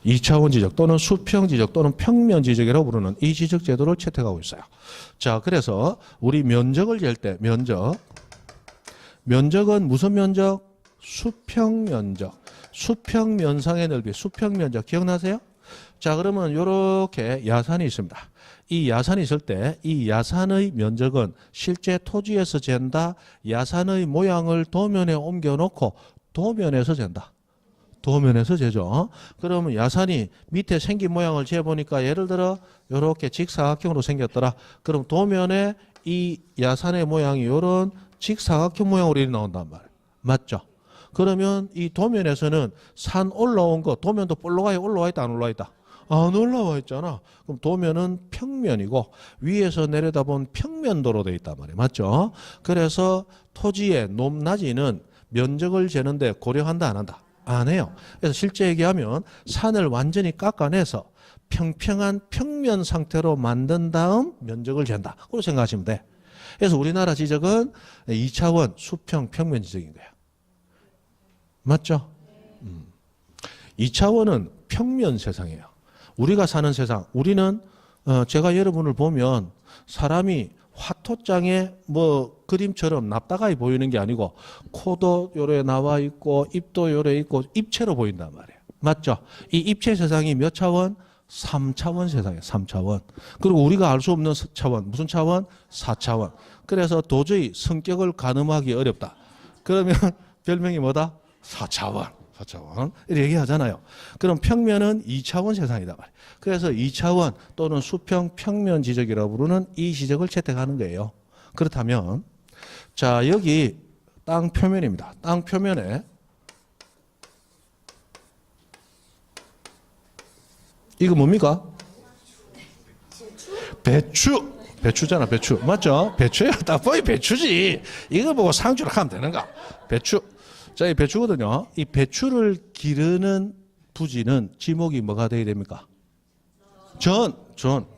2차원 지적 또는 수평 지적 또는 평면 지적이라고 부르는 이 지적 제도를 채택하고 있어요. 자, 그래서 우리 면적을 잴 때 면적은 무슨 면적? 수평 면적. 수평 면상의 넓이, 수평 면적 기억나세요? 자, 그러면 이렇게 야산이 있습니다. 이 야산이 있을 때 이 야산의 면적은 실제 토지에서 잰다. 야산의 모양을 도면에 옮겨놓고 도면에서 잰다. 도면에서 재죠. 그러면 야산이 밑에 생긴 모양을 재보니까 예를 들어 이렇게 직사각형으로 생겼더라. 그럼 도면에 이 야산의 모양이 이런 직사각형 모양으로 이렇게 나온단 말이에요. 맞죠? 그러면 이 도면에서는 산 올라온 거 도면도 볼록하게 올라와 있다 안 올라와 있다? 안 올라와 있잖아. 그럼 도면은 평면이고 위에서 내려다본 평면도로 되어 있단 말이에요. 맞죠? 그래서 토지의 높낮이는 면적을 재는데 고려한다 안 한다? 안 해요. 그래서 실제 얘기하면 산을 완전히 깎아내서 평평한 평면 상태로 만든 다음 면적을 잰다. 그렇게 생각하시면 돼. 그래서 우리나라 지적은 2차원 수평 평면 지적인 거야. 맞죠? 2차원은 평면 세상이에요. 우리가 사는 세상, 우리는 제가 여러분을 보면 사람이 화토장에 뭐 그림처럼 납다가이 보이는 게 아니고 코도 요래 나와 있고 입도 요래 있고 입체로 보인단 말이에요. 맞죠? 이 입체 세상이 몇 차원? 3차원 세상이에요. 3차원. 그리고 우리가 알 수 없는 차원. 무슨 차원? 4차원. 그래서 도저히 성격을 가늠하기 어렵다. 그러면 별명이 뭐다? 4차원. 4차원. 이렇게 얘기하잖아요. 그럼 평면은 2차원 세상이다 말이에요. 그래서 2차원 또는 수평 평면 지적이라고 부르는 이 지적을 채택하는 거예요. 그렇다면 자, 여기 땅 표면입니다. 땅 표면에 이거 뭡니까? 배추. 배추잖아, 배추. 맞죠? 배추야. 딱 보이 배추지. 이거 보고 상주를 하면 되는가? 배추. 자, 이 배추거든요. 이 배추를 기르는 부지는 지목이 뭐가 돼야 됩니까? 전.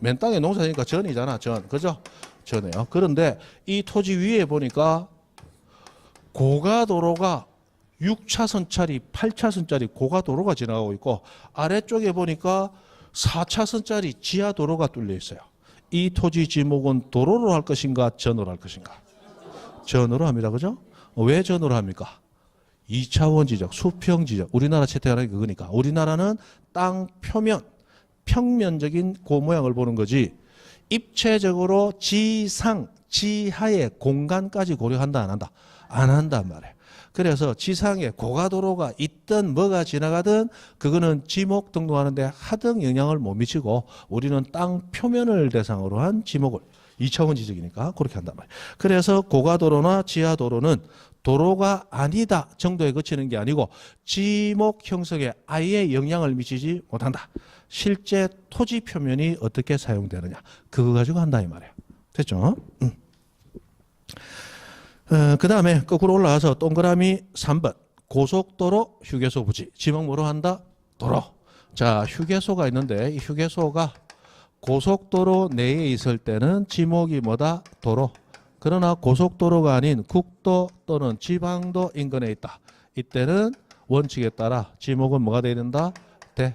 맨 땅에 농사니까 전이잖아, 전. 그죠? 전이에요. 그런데 이 토지 위에 보니까 고가도로가 6차선짜리, 8차선짜리 고가도로가 지나가고 있고 아래쪽에 보니까 4차선짜리 지하도로가 뚫려 있어요. 이 토지 지목은 도로로 할 것인가 전으로 할 것인가? 전으로 합니다. 그죠? 왜 전으로 합니까? 2차원 지적, 수평 지적. 우리나라 채택하는 게 그거니까. 우리나라는 땅 표면, 평면적인 그 모양을 보는 거지 입체적으로 지상, 지하의 공간까지 고려한다 안 한다? 안 한단 말이에요. 그래서 지상에 고가도로가 있든 뭐가 지나가든 그거는 지목 등록하는데 하등 영향을 못 미치고 우리는 땅 표면을 대상으로 한 지목을 2차원 지적이니까 그렇게 한단 말이에요. 그래서 고가도로나 지하도로는 도로가 아니다 정도에 그치는 게 아니고 지목 형성에 아예 영향을 미치지 못한다. 실제 토지 표면이 어떻게 사용되느냐 그거 가지고 한다 이 말이에요. 됐죠? 그 다음에 거꾸로 올라와서 동그라미 3번 고속도로 휴게소 부지 지목 뭐로 한다? 도로. 자, 휴게소가 있는데 이 휴게소가 고속도로 내에 있을 때는 지목이 뭐다? 도로. 그러나 고속도로가 아닌 국도 또는 지방도 인근에 있다. 이때는 원칙에 따라 지목은 뭐가 돼야 된다? 대.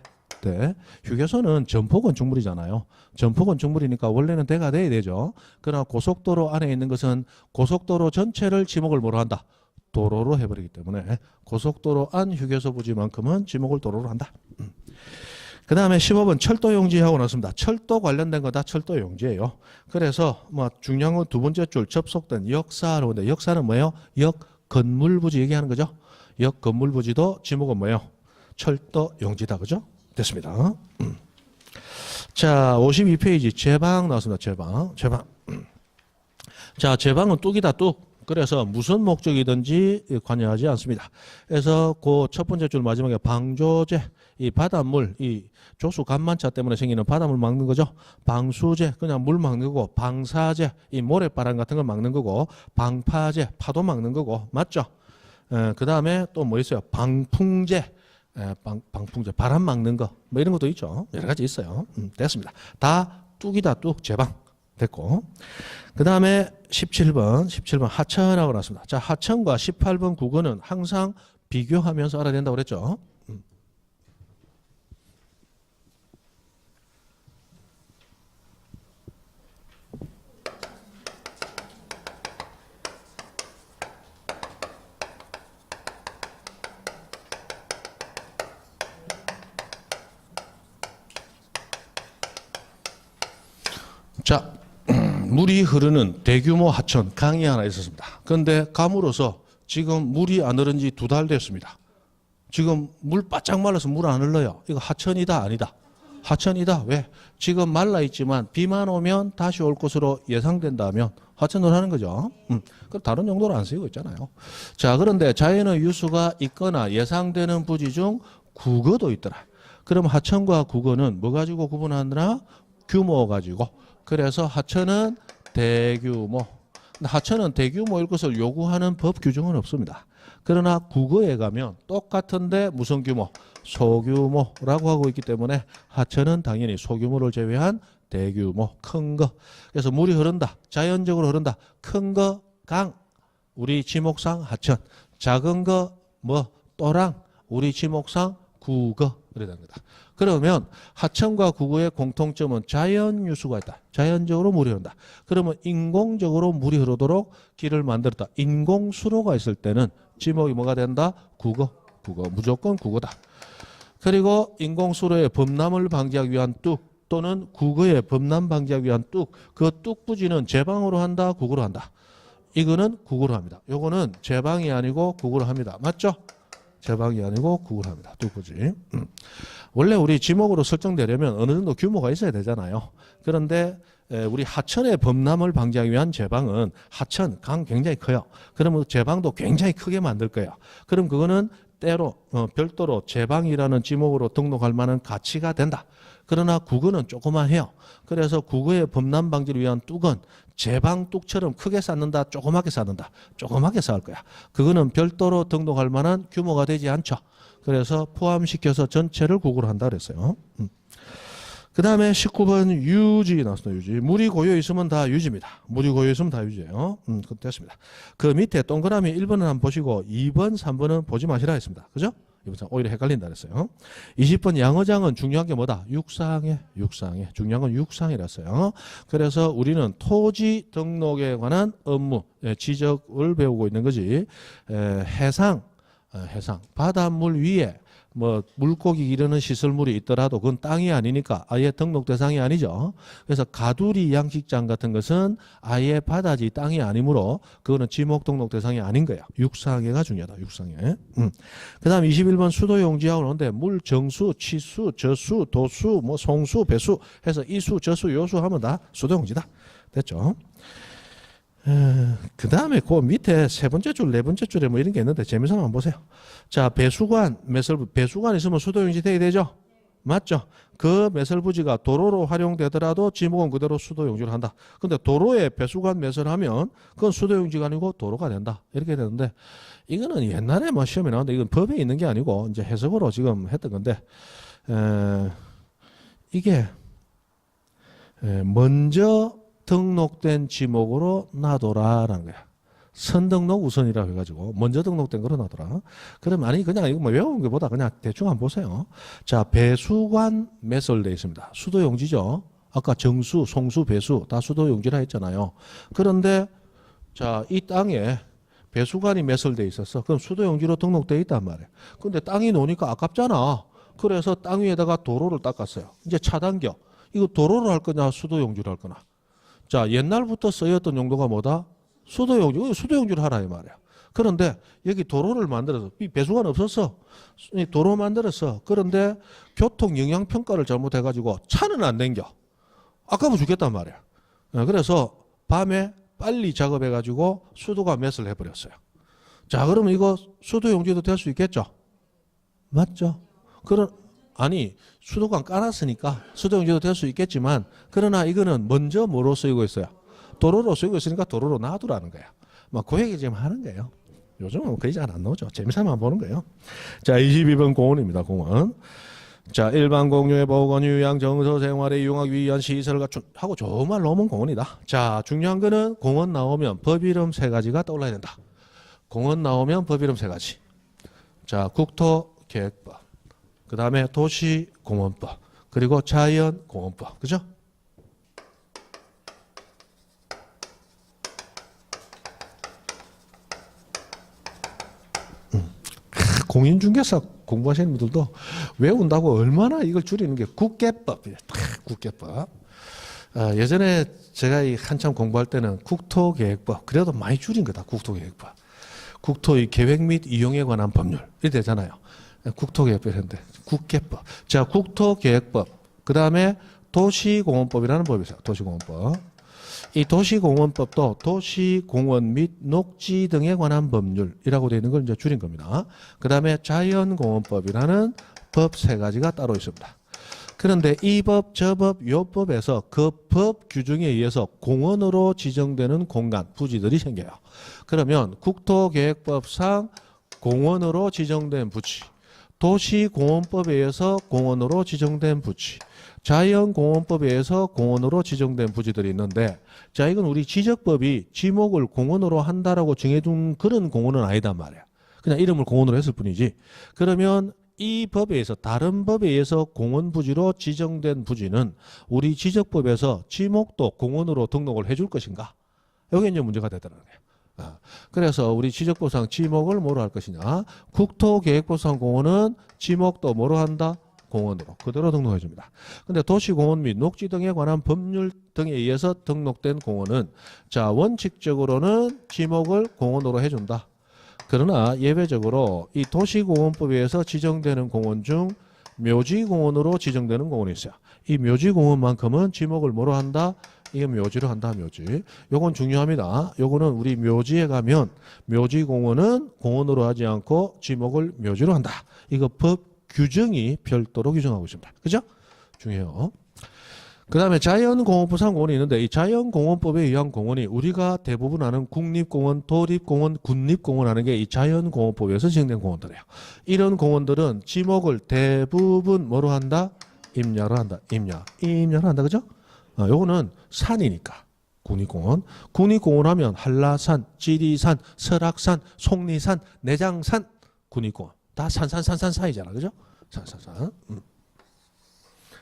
휴게소는 점포 건축물이잖아요. 점포 건축물이니까 원래는 대가 돼야 되죠. 그러나 고속도로 안에 있는 것은 고속도로 전체를 지목을 뭐로 한다? 도로로 해버리기 때문에 고속도로 안 휴게소 부지만큼은 지목을 도로로 한다. 그 다음에 15번 철도 용지하고 나왔습니다. 철도 관련된 거 다 철도 용지예요. 그래서 뭐 중요한 건 두 번째 줄 접속된 역사로 근데 역사는 뭐예요? 역 건물 부지 얘기하는 거죠. 역 건물 부지도 지목은 뭐예요? 철도 용지다. 그죠? 됐습니다. 자, 52페이지 제방 나왔습니다. 제방. 자, 제방은 뚝이다 뚝. 그래서 무슨 목적이든지 관여하지 않습니다. 그래서 그 첫 번째 줄 마지막에 방조제, 이 바닷물, 이 조수 간만차 때문에 생기는 바닷물 막는 거죠. 방수제, 그냥 물 막는 거고, 방사제, 이 모래바람 같은 걸 막는 거고, 방파제, 파도 막는 거고, 맞죠? 그 다음에 또 뭐 있어요? 방풍제. 방풍제, 바람 막는 거, 뭐 이런 것도 있죠. 여러 가지 있어요. 됐습니다. 다 뚝이다 뚝 제방 됐고. 그 다음에 17번 하천하고 나왔습니다. 자, 하천과 18번 국어는 항상 비교하면서 알아야 된다고 그랬죠. 자, 물이 흐르는 대규모 하천, 강이 하나 있었습니다. 그런데 감으로써 지금 물이 안 흐른 지 2달 됐습니다. 지금 물 바짝 말라서 물 안 흘러요. 이거 하천이다 아니다? 하천이다. 왜? 지금 말라 있지만 비만 오면 다시 올 것으로 예상된다면 하천으로 하는 거죠. 그럼 다른 용도로 안 쓰이고 있잖아요. 자, 그런데 자연의 유수가 있거나 예상되는 부지 중 국어도 있더라. 그럼 하천과 국어는 뭐 가지고 구분하느라? 규모 가지고. 그래서 하천은 대규모. 하천은 대규모일 것을 요구하는 법 규정은 없습니다. 그러나 국어에 가면 똑같은데 무슨 규모? 소규모라고 하고 있기 때문에 하천은 당연히 소규모를 제외한 대규모, 큰 거. 그래서 물이 흐른다. 자연적으로 흐른다. 큰 거, 강. 우리 지목상 하천. 작은 거, 뭐, 또랑. 우리 지목상 국어. 그래야 됩니다. 그러면 하천과 국어의 공통점은 자연 유수가 있다. 자연적으로 물이 흐른다. 그러면 인공적으로 물이 흐르도록 길을 만들었다. 인공수로가 있을 때는 지목이 뭐가 된다? 국어. 국어. 무조건 국어다. 그리고 인공수로의 범람을 방지하기 위한 뚝 또는 국어의 범람 방지하기 위한 뚝. 그 뚝 부지는 제방으로 한다? 국어로 한다? 이거는 국어로 합니다. 요거는 제방이 아니고 국어로 합니다. 맞죠? 제방이 아니고 국어로 합니다. 뚝 부지. 원래 우리 지목으로 설정되려면 어느 정도 규모가 있어야 되잖아요. 그런데 우리 하천의 범람을 방지하기 위한 제방은 하천, 강 굉장히 커요. 그러면 제방도 굉장히 크게 만들 거예요. 그럼 그거는 때로 별도로 제방이라는 지목으로 등록할 만한 가치가 된다. 그러나 국어는 조그만 해요. 그래서 국어의 범람 방지를 위한 뚝은 제방 뚝처럼 크게 쌓는다, 조그맣게 쌓는다. 조그맣게 쌓을 거야. 그거는 별도로 등록할 만한 규모가 되지 않죠. 그래서 포함시켜서 전체를 국어로 한다 그랬어요. 그 다음에 19번 유지 나왔습니다. 유지. 물이 고여 있으면 다 유지입니다. 물이 고여 있으면 다 유지예요. 됐습니다. 그 밑에 동그라미 1번은 한번 보시고 2번, 3번은 보지 마시라 했습니다. 그죠? 이번 오히려 헷갈린다 그랬어요. 20번 양어장은 중요한 게 뭐다? 육상해. 중요한 건 육상이랬어요. 그래서 우리는 토지 등록에 관한 업무, 지적을 배우고 있는 거지. 해상, 바닷물 위에 뭐 물고기 기르는 시설물이 있더라도 그건 땅이 아니니까 아예 등록 대상이 아니죠. 그래서 가두리 양식장 같은 것은 아예 바다지 땅이 아니므로 그거는 지목 등록 대상이 아닌 거예요. 육상해가 중요하다. 육상해. 그다음 21번 수도용지하고 오는데 물 정수, 치수, 저수, 도수, 뭐 송수, 배수 해서 이수, 저수, 요수 하면 다 수도용지다. 됐죠? 그 다음에 그 밑에 세 번째 줄, 네 번째 줄에 뭐 이런 게 있는데 재미삼아 한번 보세요. 자, 배수관, 매설부, 배수관 있으면 수도용지 돼야 되죠? 맞죠? 그 매설부지가 도로로 활용되더라도 지목은 그대로 수도용지로 한다. 근데 도로에 배수관 매설하면 그건 수도용지가 아니고 도로가 된다. 이렇게 되는데 이거는 옛날에 뭐 시험에 나왔는데 이건 법에 있는 게 아니고 이제 해석으로 지금 했던 건데 이게 먼저 등록된 지목으로 놔둬라라는 거야. 선등록 우선이라고 해가지고 먼저 등록된 거로 놔둬라. 그럼 아니 그냥 이거 뭐 외우는 것보다 그냥 대충 한번 보세요. 자, 배수관 매설되어 있습니다. 수도용지죠. 아까 정수, 송수, 배수 다 수도용지라 했잖아요. 그런데 자, 이 땅에 배수관이 매설되어 있었어. 그럼 수도용지로 등록되어 있단 말이에요. 근데 땅이 노니까 아깝잖아. 그래서 땅 위에다가 도로를 닦았어요. 이제 차단겨. 이거 도로로 할 거냐 수도용지로 할 거냐. 자, 옛날부터 쓰였던 용도가 뭐다? 수도용지. 수도용지를 하라 이 말이야. 그런데 여기 도로를 만들어서 이 배수관 없었어. 도로 만들었어. 그런데 교통 영향 평가를 잘못해가지고 차는 안 댕겨. 아까워 죽겠단 말이야. 그래서 밤에 빨리 작업해가지고 수도가 매설을 해버렸어요. 자, 그러면 이거 수도용지도 될 수 있겠죠? 맞죠? 아니 수도관 깔았으니까 수도용지도 될 수 있겠지만 그러나 이거는 먼저 뭐로 쓰이고 있어요? 도로로 쓰이고 있으니까 도로로 놔두라는 거야. 막 그 얘기 지금 하는 거예요. 요즘은 거의 잘 안 나오죠. 재미삼아 보는 거예요. 자, 22번 공원입니다. 공원. 자, 일반 공유의 보건, 유양, 정서 생활에 이용하기 위한 시설을 갖춘하고 정말 넘은 공원이다. 자, 중요한 거는 공원 나오면 법 이름 세 가지가 떠올라야 된다. 공원 나오면 법 이름 세 가지. 자, 국토계획법, 그 다음에 도시공원법, 그리고 자연공원법. 그죠? 공인중개사 공부하시는 분들도 외운다고 얼마나 이걸 줄이는 게 국계법이에요. 국계법. 예전에 제가 한참 공부할 때는 국토계획법, 그래도 많이 줄인 거다. 국토계획법. 국토의 계획 및 이용에 관한 법률 이렇게 되잖아요. 국토계획법인데 국계법. 자, 국토계획법. 그 다음에 도시공원법이라는 법이 있어요. 도시공원법. 이 도시공원법도 도시공원 및 녹지 등에 관한 법률이라고 되어 있는 걸 이제 줄인 겁니다. 그 다음에 자연공원법이라는 법 세 가지가 따로 있습니다. 그런데 이 법, 저 법, 요 법에서 그 법 규정에 의해서 공원으로 지정되는 공간, 부지들이 생겨요. 그러면 국토계획법상 공원으로 지정된 부지, 도시공원법에 의해서 공원으로 지정된 부지, 자연공원법에 의해서 공원으로 지정된 부지들이 있는데, 자, 이건 우리 지적법이 지목을 공원으로 한다라고 정해둔 그런 공원은 아니단 말이야. 그냥 이름을 공원으로 했을 뿐이지. 그러면 이 법에 의해서, 다른 법에 의해서 공원 부지로 지정된 부지는 우리 지적법에서 지목도 공원으로 등록을 해줄 것인가? 여기 이제 문제가 되더라고요. 그래서 우리 지적법상 지목을 뭐로 할 것이냐? 국토계획법상 공원은 지목도 뭐로 한다? 공원으로 그대로 등록해 줍니다. 근데 도시공원 및 녹지 등에 관한 법률 등에 의해서 등록된 공원은 자, 원칙적으로는 지목을 공원으로 해준다. 그러나 예외적으로 이 도시공원법에 의해서 지정되는 공원 중 묘지공원으로 지정되는 공원이 있어요. 이 묘지공원만큼은 지목을 뭐로 한다? 이게 묘지로 한다, 묘지. 요건 중요합니다. 요거는 우리 묘지에 가면 묘지공원은 공원으로 하지 않고 지목을 묘지로 한다. 이거 법 규정이 별도로 규정하고 있습니다. 그죠? 중요해요. 그 다음에 자연공원법상 공원이 있는데 이 자연공원법에 의한 공원이 우리가 대부분 아는 국립공원, 도립공원, 군립공원 하는 게 이 자연공원법에서 지정된 공원들이에요. 이런 공원들은 지목을 대부분 뭐로 한다? 임야로 한다. 임야로 한다. 그죠? 요거는 산이니까. 국립공원. 국립공원 하면 한라산, 지리산, 설악산, 속리산, 내장산, 국립공원. 다 산 사이잖아. 그죠? 산.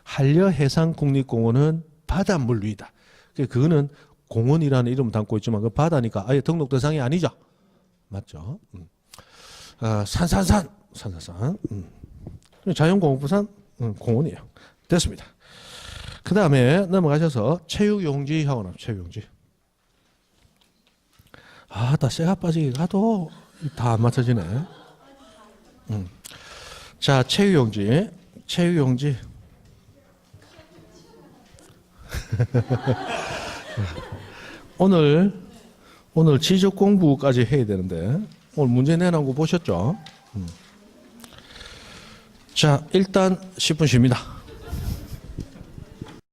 한려해상국립공원은 바닷물 위다. 그거는 공원이라는 이름을 담고 있지만 그 바다니까 아예 등록 대상이 아니죠. 맞죠? 산. 자연공원법상 공원이에요. 됐습니다. 그 다음에 넘어가셔서 체육용지 하고 나면 체육용지. 다 쇠가 빠지게 가도 다 안 맞춰지네. 자, 체육용지. 오늘 지적 공부까지 해야 되는데 오늘 문제 내놓은 거 보셨죠? 자, 일단 10분 쉽니다.